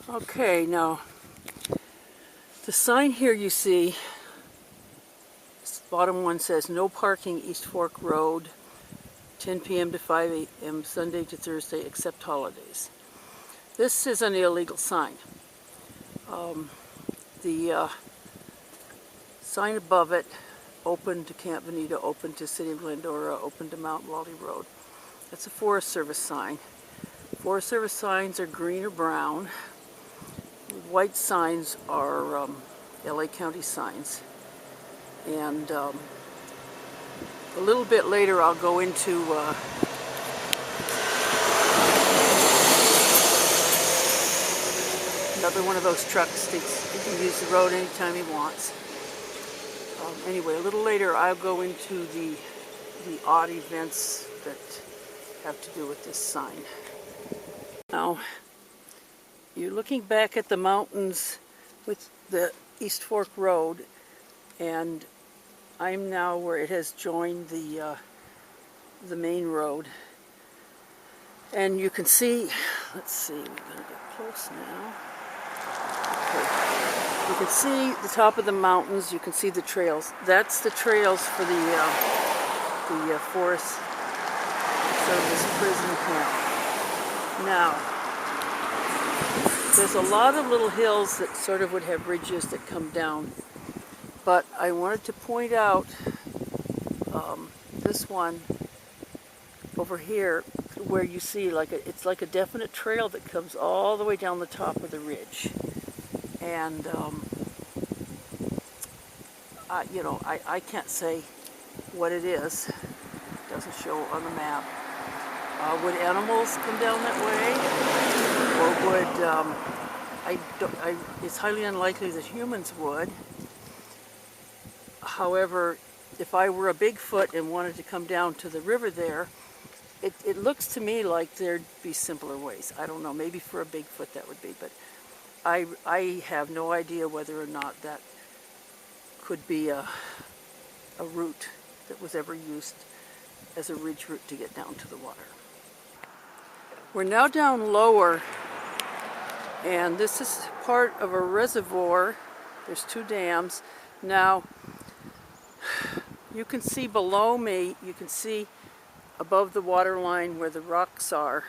Okay, now the sign here you see, this bottom one says no parking East Fork Road, 10 p.m. to 5 a.m. Sunday to Thursday except holidays. This is an illegal sign. The sign above it, open to Camp Veneta, open to City of Glendora, open to Mount Wally Road. That's a Forest Service sign. Forest Service signs are green or brown. White signs are LA County signs. And a little bit later I'll go into another one of those trucks. He can use the road anytime he wants. Anyway, a little later I'll go into the odd events that have to do with this sign. Now, you're looking back at the mountains with the East Fork Road, and I'm now where it has joined the main road. And you can see, let's see, we're going to get close now. Okay. You can see the top of the mountains, you can see the trails. That's the trails for the Forest Service prison camp. Now, there's a lot of little hills that sort of would have ridges that come down, but I wanted to point out this one over here where you see it's like a definite trail that comes all the way down the top of the ridge. And I can't say what it is. It doesn't show on the map. Would animals come down that way, or would it's highly unlikely that humans would. However, if I were a Bigfoot and wanted to come down to the river there, it looks to me like there'd be simpler ways. I don't know, maybe for a Bigfoot that would be, but I have no idea whether or not that could be a route that was ever used as a ridge route to get down to the water. We're now down lower, and this is part of a reservoir. There's two dams. Now, you can see below me, you can see above the water line where the rocks are.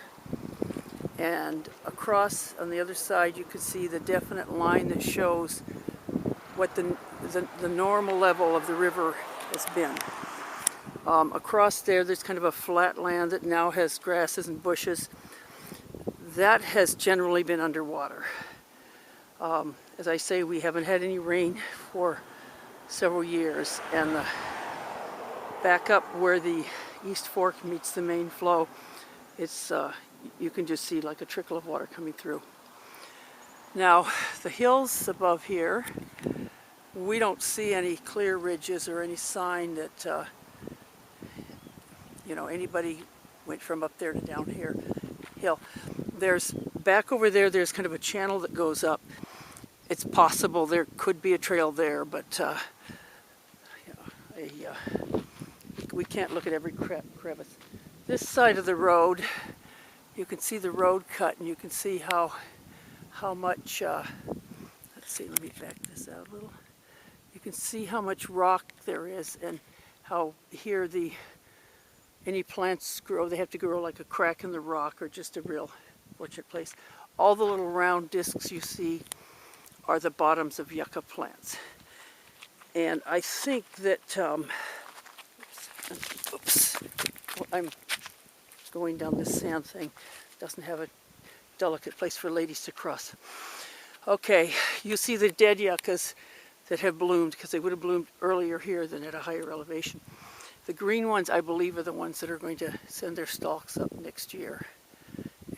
And across on the other side, you can see the definite line that shows what the normal level of the river has been. Across there's kind of a flat land that now has grasses and bushes. That has generally been underwater. As I say, we haven't had any rain for several years, and back up where the East Fork meets the main flow, it's you can just see like a trickle of water coming through. Now, the hills above here, we don't see any clear ridges or any sign that anybody went from up there to down here hill. There's back over there, there's kind of a channel that goes up. It's possible there could be a trail there, but we can't look at every crevice. This side of the road, you can see the road cut, and you can see how much, let's see, let me back this out a little. You can see how much rock there is, and how here any plants grow, they have to grow like a crack in the rock or just a real fortunate place. All the little round discs you see are the bottoms of yucca plants. And I think that, I'm going down this sand thing. Doesn't have a delicate place for ladies to cross. Okay, you see the dead yuccas that have bloomed, because they would have bloomed earlier here than at a higher elevation. The green ones, I believe, are the ones that are going to send their stalks up next year.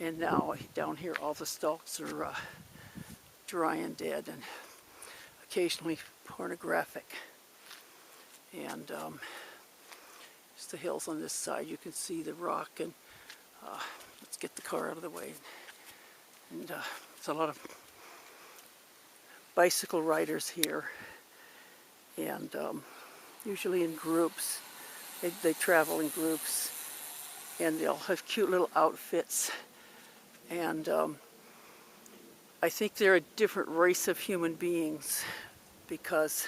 And now down here, all the stalks are dry and dead, and occasionally pornographic. And just the hills on this side, you can see the rock, and let's get the car out of the way. And there's a lot of bicycle riders here, and usually in groups. They travel in groups, and they'll have cute little outfits. And I think they're a different race of human beings because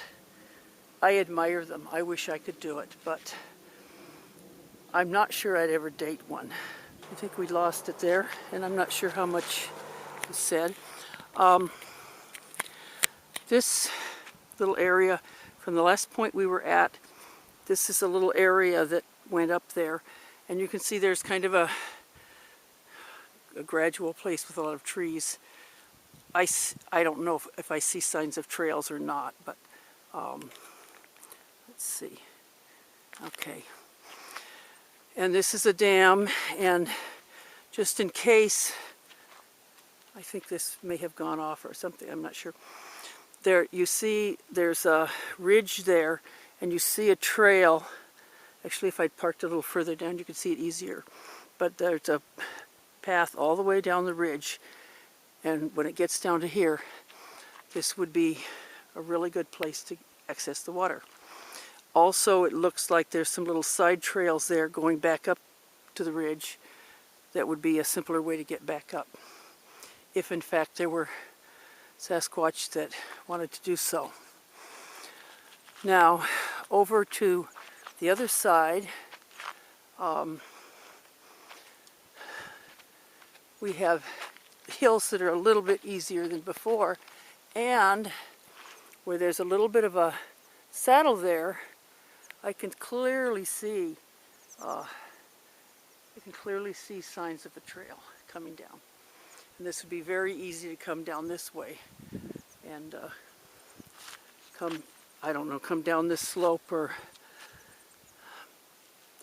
I admire them. I wish I could do it, but I'm not sure I'd ever date one. I think we lost it there, and I'm not sure how much was said. This little area from the last point we were at, this is a little area that went up there, and you can see there's kind of a gradual place with a lot of trees. I don't know if I see signs of trails or not, but let's see. Okay. And this is a dam, and just in case, I think this may have gone off or something, I'm not sure. There, you see there's a ridge there, and you see a trail. Actually, if I'd parked a little further down, you could see it easier. But there's a path all the way down the ridge, and when it gets down to here, this would be a really good place to access the water. Also, it looks like there's some little side trails there going back up to the ridge that would be a simpler way to get back up, if in fact there were Sasquatch that wanted to do so. Now, over to the other side, we have hills that are a little bit easier than before, and where there's a little bit of a saddle there, I can clearly see signs of a trail coming down. And this would be very easy to come down this way and come down this slope, or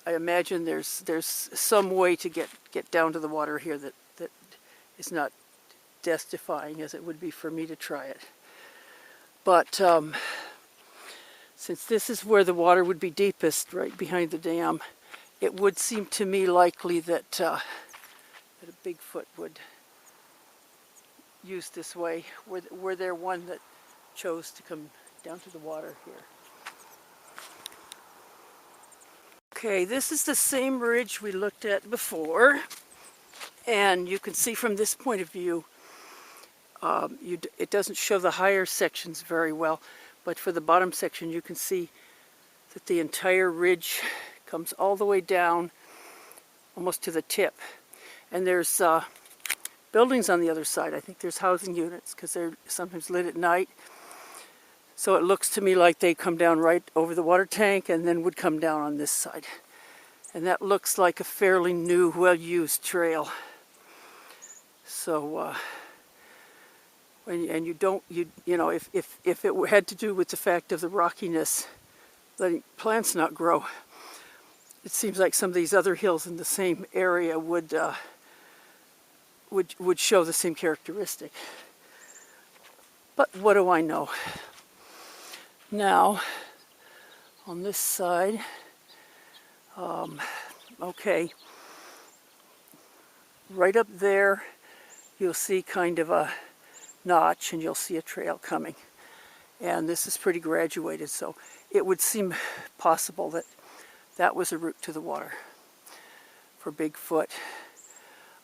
I imagine there's some way to get down to the water here that is not death-defying as it would be for me to try it. But since this is where the water would be deepest, right behind the dam, it would seem to me likely that a Bigfoot would use this way, were there one that chose to come down to the water here. Okay, this is the same ridge we looked at before, and you can see from this point of view, it doesn't show the higher sections very well, but for the bottom section you can see that the entire ridge comes all the way down almost to the tip. And there's buildings on the other side. I think there's housing units because they're sometimes lit at night. So it looks to me like they come down right over the water tank and then would come down on this side. And that looks like a fairly new, well-used trail. So and you know, if it had to do with the fact of the rockiness, letting plants not grow, it seems like some of these other hills in the same area would show the same characteristic. But what do I know? Now, on this side, okay, right up there, you'll see kind of a notch, and you'll see a trail coming. And this is pretty graduated, so it would seem possible that that was a route to the water for Bigfoot.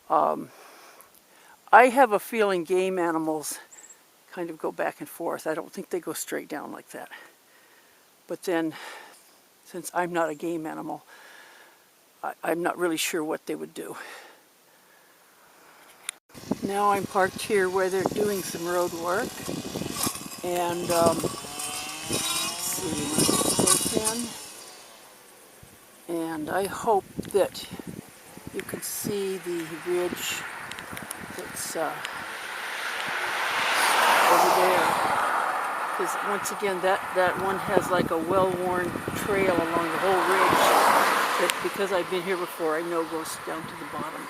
I have a feeling game animals kind of go back and forth. I don't think they go straight down like that. But then, since I'm not a game animal, I'm not really sure what they would do. Now I'm parked here where they're doing some road work, and let's see, close in, and I hope that you can see the ridge that's over there, because once again that one has like a well-worn trail along the whole ridge that, because I've been here before, I know goes down to the bottom.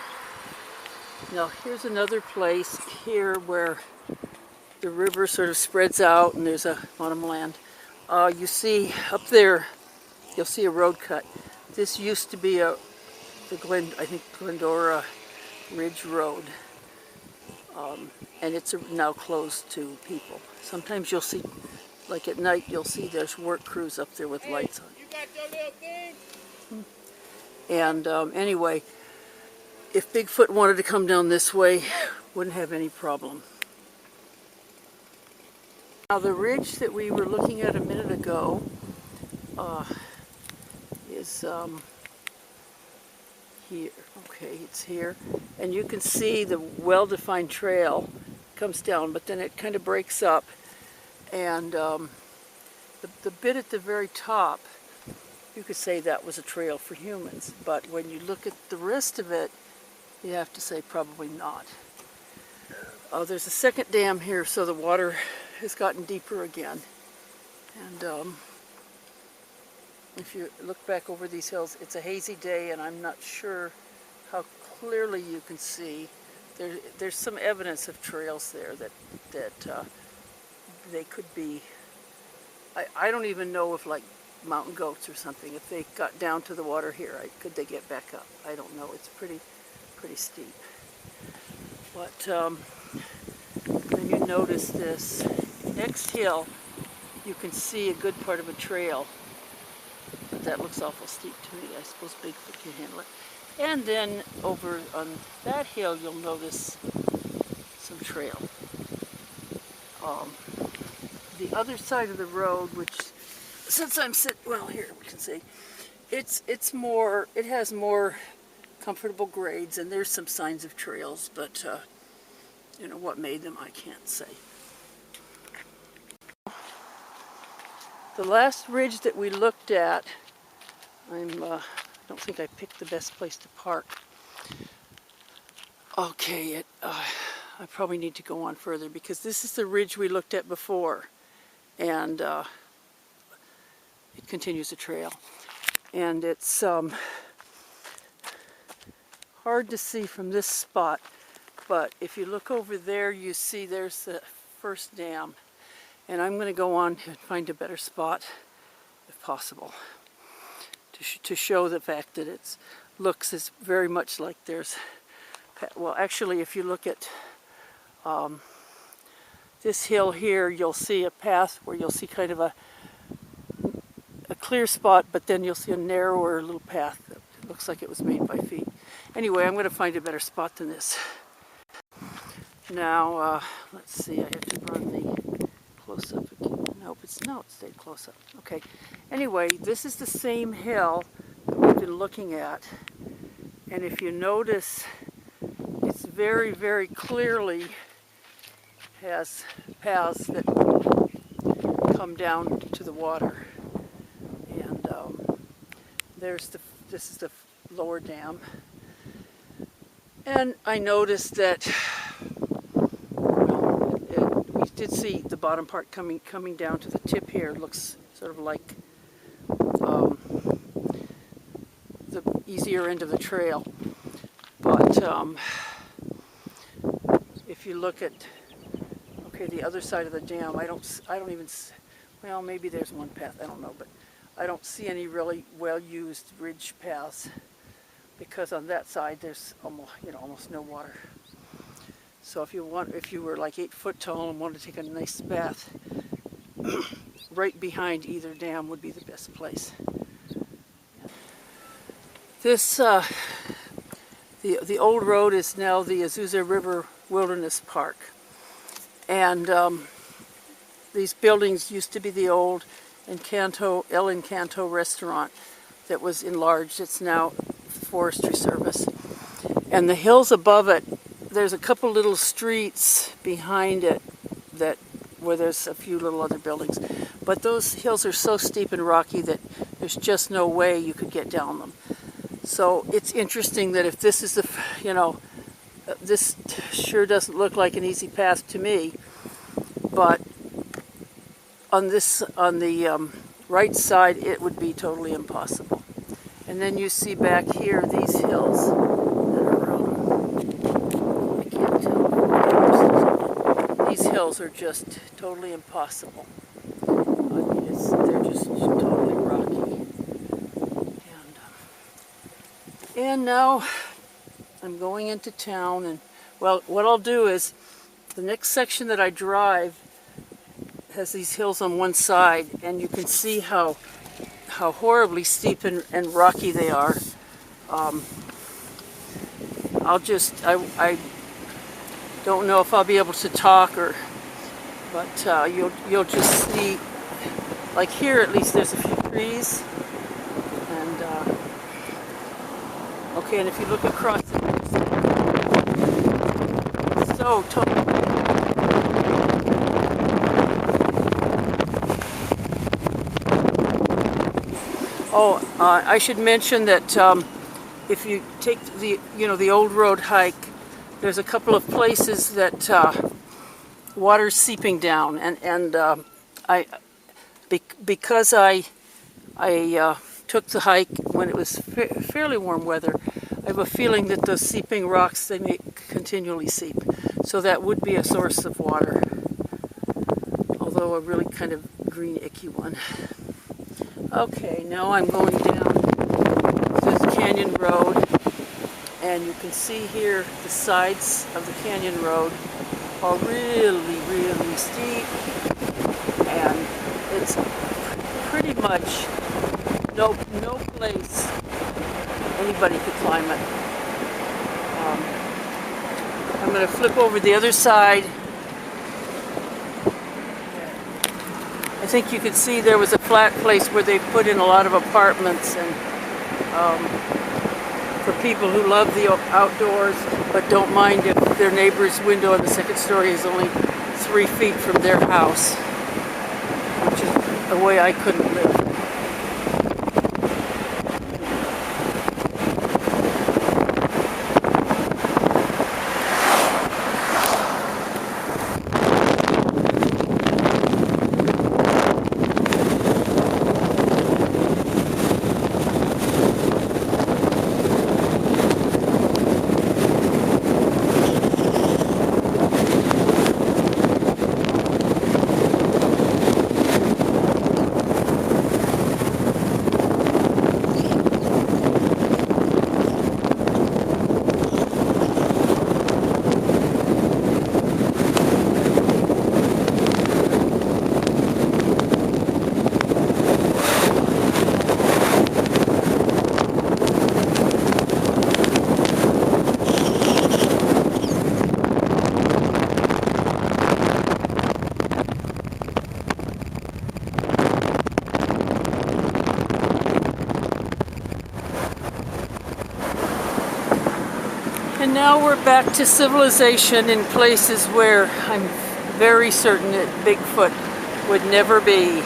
Now here's another place here where the river sort of spreads out and there's a bottomland. You see up there, you'll see a road cut. This used to be I think Glendora Ridge Road, and it's now closed to people. Sometimes you'll see, like at night, you'll see there's work crews up there with lights on. You got your little thing? And anyway, if Bigfoot wanted to come down this way, wouldn't have any problem. Now the ridge that we were looking at a minute ago is here. Okay, it's here. And you can see the well-defined trail comes down, but then it kind of breaks up. And the bit at the very top, you could say that was a trail for humans. But when you look at the rest of it, you have to say probably not. There's a second dam here, so the water has gotten deeper again. And if you look back over these hills, it's a hazy day, and I'm not sure how clearly you can see. There's some evidence of trails there that they could be. I don't even know if, like, mountain goats or something, if they got down to the water here, could they get back up? I don't know. It's pretty steep. But when you notice this next hill, you can see a good part of a trail. But that looks awful steep to me. I suppose Bigfoot can handle it. And then over on that hill, you'll notice some trail. The other side of the road, which, since I'm sitting, well, here we can see, it has more comfortable grades, and there's some signs of trails, but you know what made them, I can't say. The last ridge that we looked at, I don't think I picked the best place to park. Okay, I probably need to go on further, because this is the ridge we looked at before, and it continues the trail. And it's hard to see from this spot, but if you look over there, you see there's the first dam. And I'm going to go on and find a better spot, if possible, to show the fact that it looks as very much like there's, well, actually, if you look at this hill here, you'll see a path where you'll see kind of a clear spot, but then you'll see a narrower little path that looks like it was made by feet. Anyway, I'm going to find a better spot than this. Now, let's see, I have to run the close-up again. Nope, it stayed close-up. Okay, anyway, this is the same hill that we've been looking at, and if you notice, it's very, very clearly has paths that come down to the water. And this is the lower dam. And I noticed that, well, we did see the bottom part coming down to the tip here. It looks sort of like the easier end of the trail. But if you look at, okay, the other side of the dam, I don't even, well, maybe there's one path, I don't know, but I don't see any really well-used ridge paths, because on that side there's almost no water. So if you were like 8 foot tall and wanted to take a nice bath, right behind either dam would be the best place. This the old road is now the Azusa River Wilderness Park, and these buildings used to be the old El Encanto restaurant that was enlarged. It's now Forestry Service. And the hills above it, there's a couple little streets behind it where there's a few little other buildings. But those hills are so steep and rocky that there's just no way you could get down them. So it's interesting that if this is this sure doesn't look like an easy path to me, but on the right side, it would be totally impossible. And then you see back here these hills that are, I can't tell. These hills are just totally impossible. I mean, they're just totally rocky. And now I'm going into town, and well, what I'll do is the next section that I drive has these hills on one side, and you can see how horribly steep and rocky they are. I don't know if I'll be able to talk, But you'll just see, like here at least, there's a few trees, and okay, and if you look across, it's so totally. Oh, I should mention that if you take the old road hike, there's a couple of places that water's seeping down, and because I took the hike when it was fairly warm weather, I have a feeling that those seeping rocks, they may continually seep, so that would be a source of water, although a really kind of green icky one. Okay, now I'm going down this canyon road, and you can see here the sides of the canyon road are really, really steep, and it's pretty much no place anybody could climb it. I'm going to flip over the other side. I think you can see there was a flat place where they put in a lot of apartments, and for people who love the outdoors but don't mind if their neighbor's window on the second story is only 3 feet from their house, which is a way I couldn't live. And now we're back to civilization in places where I'm very certain that Bigfoot would never be.